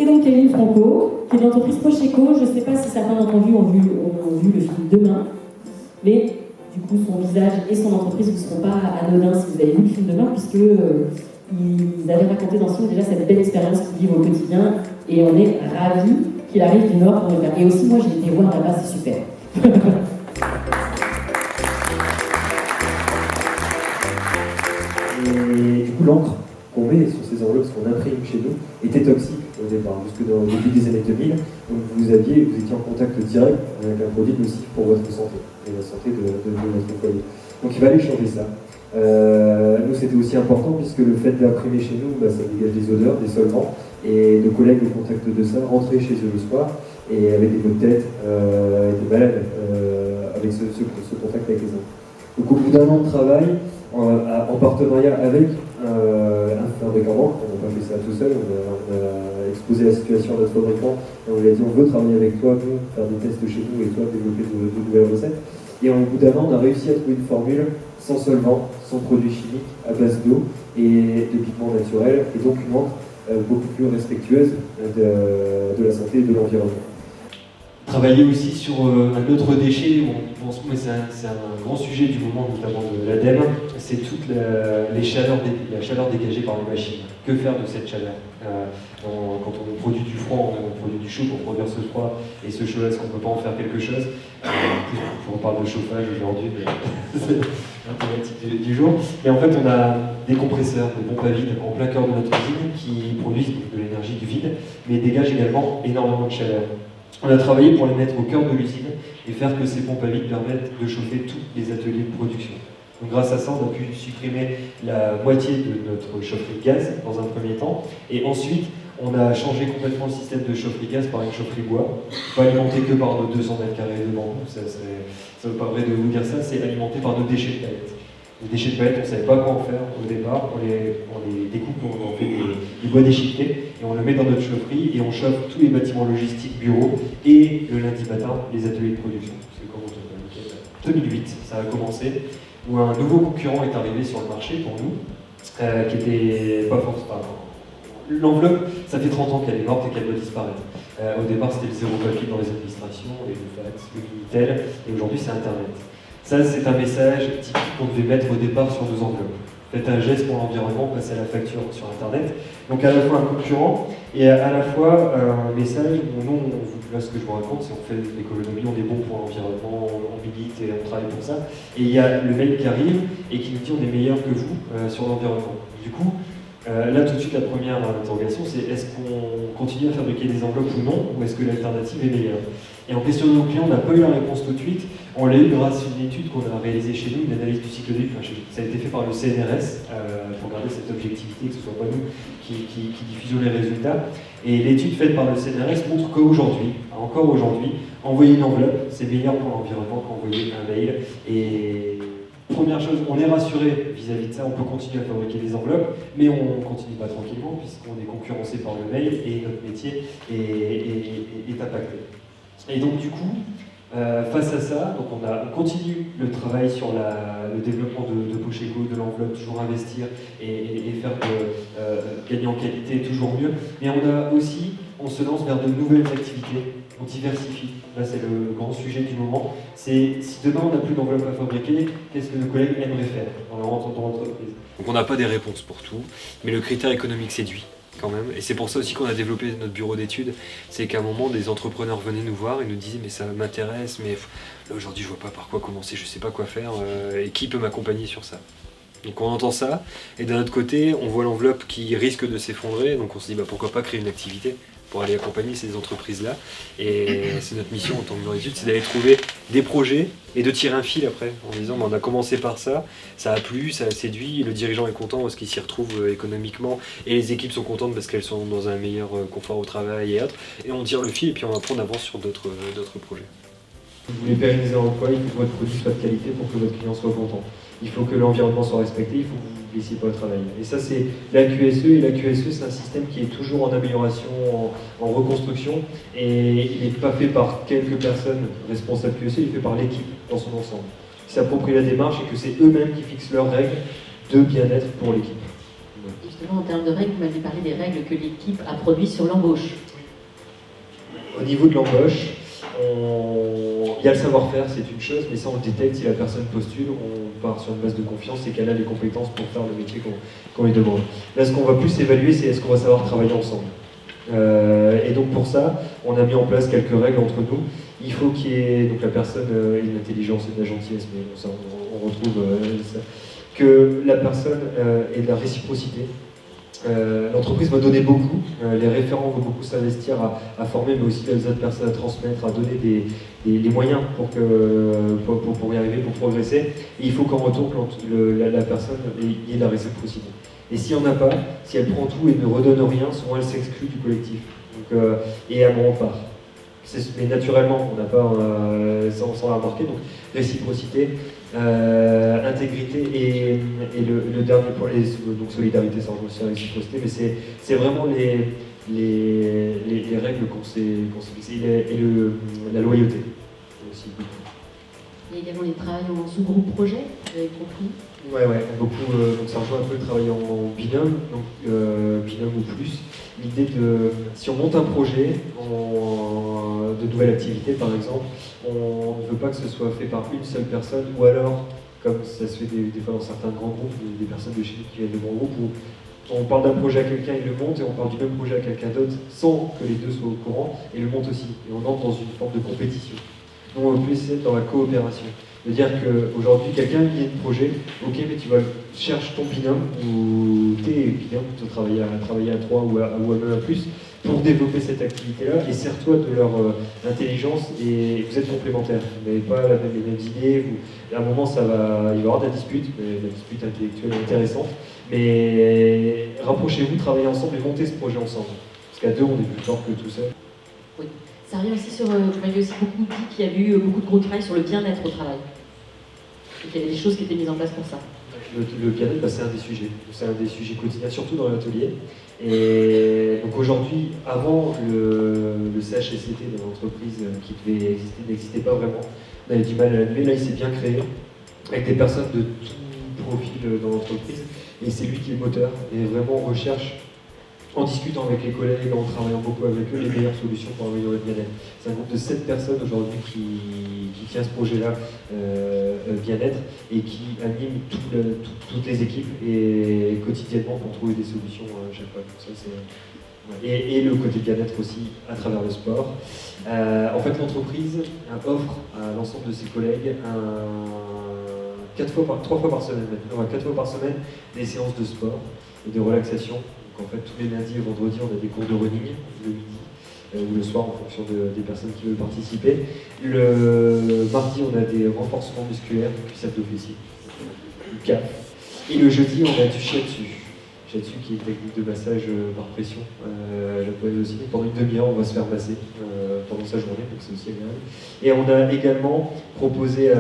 Et donc Camille Franco, qui est de l'entreprise Pocheco. Je ne sais pas si certains d'entre vous ont vu le film Demain, mais du coup son visage et son entreprise ne seront pas anodins si vous avez vu le film Demain, puisque ils avaient raconté dans ce film déjà cette belle expérience qu'ils vivent au quotidien, et on est ravis qu'il arrive du Nord pour le faire. Et aussi moi j'ai été voir là-bas, c'est super. Et du coup, l'encre qu'on met sur ces enveloppes, ce qu'on imprime chez nous, était toxique au départ, jusque dans le début des années 2000. Donc vous étiez en contact direct avec un produit nocif pour votre santé et la santé de votre foyer. Donc il fallait changer ça. Nous, c'était aussi important puisque le fait d'imprimer chez nous, ça dégage des odeurs, des solvants, et nos collègues au contact de ça rentraient chez eux le soir et avaient des maux de tête, des malades avec ce contact avec les encres. Donc au bout d'un an de travail, en partenariat avec un fabricant d'encre, on n'a pas fait ça tout seul, on a exposé la situation à notre fabricant et on lui a dit on veut travailler avec toi, nous, faire des tests chez nous et toi développer de nouvelles recettes. Et au bout d'un an, on a réussi à trouver une formule sans solvant, sans produits chimiques, à base d'eau et de pigments naturels, et donc une encre beaucoup plus respectueuse de la santé et de l'environnement. Travailler aussi sur un autre déchet, mais c'est un grand sujet du moment, notamment de l'ADEME, c'est toute la chaleur dégagée par les machines. Que faire de cette chaleur quand on produit du froid, on produit du chaud pour produire ce froid et ce chaud, est-ce qu'on ne peut pas en faire quelque chose? On parle de chauffage aujourd'hui, mais c'est la thématique du jour. Et en fait, on a des compresseurs, des pompes à vide en plein cœur de notre usine qui produisent de l'énergie du vide, mais dégagent également énormément de chaleur. On a travaillé pour les mettre au cœur de l'usine et faire que ces pompes à vide permettent de chauffer tous les ateliers de production. Donc grâce à ça, on a pu supprimer la moitié de notre chaufferie gaz dans un premier temps, et ensuite on a changé complètement le système de chaufferie gaz par une chaufferie bois, pas alimentée que par nos 200 mètres carrés de bambou, ça ne veut pas vrai de vous dire ça, c'est alimenté par nos déchets de palettes. Les déchets de palettes, on ne savait pas quoi en faire au départ, on les découpe, on en fait du bois déchiqueté, et on le met dans notre chaufferie, et on chauffe tous les bâtiments logistiques, bureaux, et le lundi matin, les ateliers de production. C'est comme en 2008, ça a commencé, où un nouveau concurrent est arrivé sur le marché pour nous, qui était pas forcément... L'enveloppe, ça fait 30 ans qu'elle est morte et qu'elle doit disparaître. Au départ, c'était le zéro papier dans les administrations, et le fax, le Minitel, et aujourd'hui, c'est Internet. Ça, c'est un message typique qu'on devait mettre au départ sur nos enveloppes. Faites un geste pour l'environnement, passez à la facture sur Internet. Donc à la fois un concurrent et à la fois un message où nous, là ce que je vous raconte, c'est qu'on fait de l'économie, on est bon pour l'environnement, on milite et on travaille pour ça. Et il y a le mail qui arrive et qui nous dit on est meilleur que vous sur l'environnement. Du coup, là tout de suite la première interrogation c'est est-ce qu'on continue à fabriquer des enveloppes ou non, ou est-ce que l'alternative est meilleure? Et en questionnant nos clients, on n'a pas eu la réponse tout de suite. On l'a eu grâce à une étude qu'on a réalisée chez nous, une analyse du cycle de vie. Ça a été fait par le CNRS pour garder cette objectivité, que ce ne soit pas nous qui diffusions les résultats. Et l'étude faite par le CNRS montre qu'aujourd'hui, encore aujourd'hui, envoyer une enveloppe, c'est meilleur pour l'environnement qu'envoyer un mail. Et première chose, on est rassuré vis-à-vis de ça, on peut continuer à fabriquer des enveloppes, mais on ne continue pas tranquillement puisqu'on est concurrencé par le mail et notre métier est impacté. Et donc du coup, face à ça, donc on continue le travail sur le développement de Pocheco, de l'enveloppe, toujours investir et faire gagner en qualité toujours mieux. Mais on se lance vers de nouvelles activités, on diversifie. Là c'est le grand sujet du moment. C'est si demain on n'a plus d'enveloppe à fabriquer, qu'est-ce que nos collègues aimeraient faire dans l'entreprise? Donc on n'a pas des réponses pour tout, mais le critère économique séduit. Quand même. Et c'est pour ça aussi qu'on a développé notre bureau d'études, c'est qu'à un moment des entrepreneurs venaient nous voir et nous disaient mais ça m'intéresse, mais là aujourd'hui je vois pas par quoi commencer, je sais pas quoi faire, et qui peut m'accompagner sur ça? Donc on entend ça, et d'un autre côté on voit l'enveloppe qui risque de s'effondrer, donc on se dit bah, pourquoi pas créer une activité pour aller accompagner ces entreprises-là. Et c'est notre mission en tant que bureau d'études, c'est d'aller trouver des projets et de tirer un fil après, en disant bah, on a commencé par ça, ça a plu, ça a séduit, le dirigeant est content parce qu'il s'y retrouve économiquement, et les équipes sont contentes parce qu'elles sont dans un meilleur confort au travail et autres, et on tire le fil et puis après on avance sur d'autres projets. Vous voulez pérenniser l'emploi, il faut que votre produit soit de qualité pour que votre client soit content. Il faut que l'environnement soit respecté, il faut que vous ne laissiez pas travailler. Et ça c'est la QSE, et la QSE c'est un système qui est toujours en amélioration, en reconstruction, et il n'est pas fait par quelques personnes responsables QSE, il est fait par l'équipe dans son ensemble. Qui s'approprie la démarche et que c'est eux-mêmes qui fixent leurs règles de bien-être pour l'équipe. Justement, en termes de règles, vous m'avez parlé des règles que l'équipe a produites sur l'embauche. Au niveau de l'embauche, il y a le savoir-faire, c'est une chose, mais ça on le détecte si la personne postule, on part sur une base de confiance et qu'elle a les compétences pour faire le métier qu'on lui demande. Là, ce qu'on va plus évaluer, c'est est-ce qu'on va savoir travailler ensemble. Et donc pour ça, on a mis en place quelques règles entre nous. Il faut qu'il y ait, donc la personne ait de l'intelligence et de la gentillesse, mais bon, ça on retrouve ça. Que la personne ait de la réciprocité. L'entreprise va donner beaucoup, les référents vont beaucoup s'investir à former, mais aussi les autres personnes à transmettre, à donner les moyens pour y arriver, pour progresser. Et il faut qu'en retour, la personne ait de la réciprocité. Et s'il n'y en a pas, si elle prend tout et ne redonne rien, souvent elle s'exclut du collectif. Donc, et elle m'en part. Mais naturellement, on n'a pas sans la remarquer. Donc réciprocité, intégrité et le dernier point, donc solidarité, ça rejoint aussi la réciprocité, mais c'est vraiment les règles qu'on s'est fixées et la loyauté aussi. Il y a également les travails en sous-groupe projet, vous avez compris. Ouais, beaucoup. Donc ça rejoint un peu le travail en binôme, donc binôme ou plus. L'idée si on monte un projet de nouvelle activité par exemple, on ne veut pas que ce soit fait par une seule personne, ou alors, comme ça se fait des fois dans certains grands groupes, des personnes de chez nous qui viennent de grands groupes, où on parle d'un projet à quelqu'un, il le monte, et on parle du même projet à quelqu'un d'autre, sans que les deux soient au courant, et le monte aussi. Et on entre dans une forme de compétition. Donc on veut plus être dans la coopération. C'est-à-dire qu'aujourd'hui, quelqu'un qui a un projet, ok, mais tu vas chercher ton binôme, ou tes binômes, tu vas travailler à 3 ou à même à plus, pour développer cette activité-là, et sers-toi de leur intelligence, et vous êtes complémentaires. Vous n'avez pas les mêmes idées, à un moment il va y avoir de la dispute, mais de la dispute intellectuelle intéressante, mais rapprochez-vous, travaillez ensemble et montez ce projet ensemble. Parce qu'à deux, on est plus fort que tout seul. Oui. Ça revient aussi sur, vous m'avez aussi beaucoup dit qu'il y avait eu beaucoup de gros travail sur le bien-être au travail. Et qu'il y avait des choses qui étaient mises en place pour ça. Le bien-être, c'est un des sujets. C'est un des sujets quotidiens, surtout dans l'atelier. Et donc aujourd'hui, avant le CHSCT de l'entreprise qui devait exister, n'existait pas vraiment. On avait du mal à l'animer. Là, il s'est bien créé, avec des personnes de tout profil dans l'entreprise. Et c'est lui qui est le moteur. Et vraiment, on recherche, en discutant avec les collègues, en travaillant beaucoup avec eux, les meilleures solutions pour améliorer le bien-être. C'est un groupe de 7 personnes aujourd'hui qui tient ce projet-là, bien-être, et qui anime toutes les équipes et quotidiennement pour trouver des solutions à chaque fois. Donc ça, et le côté bien-être aussi à travers le sport. En fait, l'entreprise offre à l'ensemble de ses collègues 3 fois par semaine maintenant, 4 fois par semaine, des séances de sport et de relaxation. En fait, tous les lundis et vendredis, on a des cours de running, le midi ou le soir, en fonction des personnes qui veulent participer. Le mardi, on a des renforcements musculaires, cuisses abdos-fessiers, du CAF. Et le jeudi, on a du shiatsu. Shiatsu qui est une technique de massage par pression japonaise aussi. Pendant une demi-heure, on va se faire masser pendant sa journée, donc c'est aussi agréable. Et on a également proposé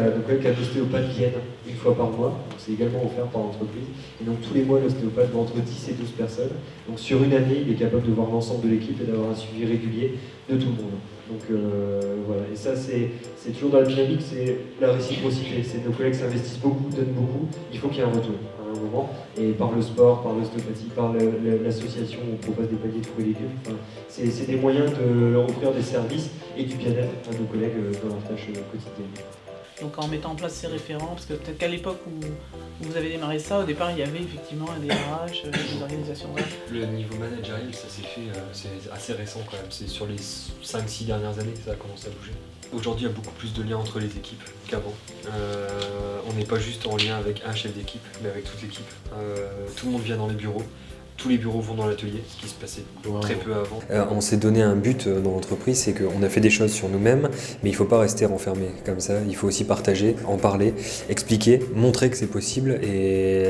qu'un ostéopathe vienne une fois par mois. C'est également offert par l'entreprise. Et donc tous les mois, l'ostéopathe va entre 10 et 12 personnes. Donc sur une année, il est capable de voir l'ensemble de l'équipe et d'avoir un suivi régulier de tout le monde. Donc voilà, et ça c'est toujours dans la dynamique, c'est la réciprocité. C'est nos collègues s'investissent beaucoup, donnent beaucoup, il faut qu'il y ait un retour à un moment. Et par le sport, par l'ostéopathie, par l'association où on propose des paniers de fruits et légumes, c'est des moyens de leur offrir des services et du bien-être à nos collègues dans leur tâche quotidienne. Donc en mettant en place ces référents, parce que peut-être qu'à l'époque où vous avez démarré ça, au départ il y avait effectivement un DRH, des organisations. Le niveau managérial, ça s'est fait, c'est assez récent quand même, c'est sur les 5-6 dernières années que ça a commencé à bouger. Aujourd'hui, il y a beaucoup plus de liens entre les équipes qu'avant. On n'est pas juste en lien avec un chef d'équipe, mais avec toute l'équipe. Tout le monde vient dans les bureaux. Tous les bureaux vont dans l'atelier, ce qui se passait très peu avant. On s'est donné un but dans l'entreprise, c'est qu'on a fait des choses sur nous-mêmes, mais il ne faut pas rester renfermé comme ça. Il faut aussi partager, en parler, expliquer, montrer que c'est possible et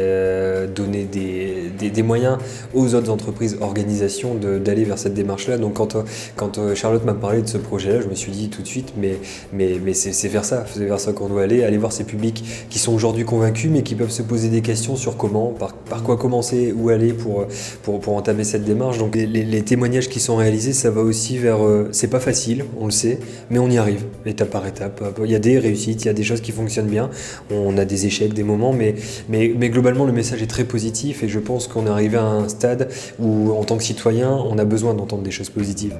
donner des moyens aux autres entreprises, organisations d'aller vers cette démarche-là. Donc quand Charlotte m'a parlé de ce projet-là, je me suis dit tout de suite, mais c'est vers ça qu'on doit aller voir ces publics qui sont aujourd'hui convaincus, mais qui peuvent se poser des questions sur comment, par quoi commencer, où aller pour pour entamer cette démarche. Donc les témoignages qui sont réalisés, ça va aussi vers... c'est pas facile, on le sait, mais on y arrive, étape par étape. Il y a des réussites, il y a des choses qui fonctionnent bien, on a des échecs, des moments, mais globalement le message est très positif et je pense qu'on est arrivé à un stade où en tant que citoyen, on a besoin d'entendre des choses positives.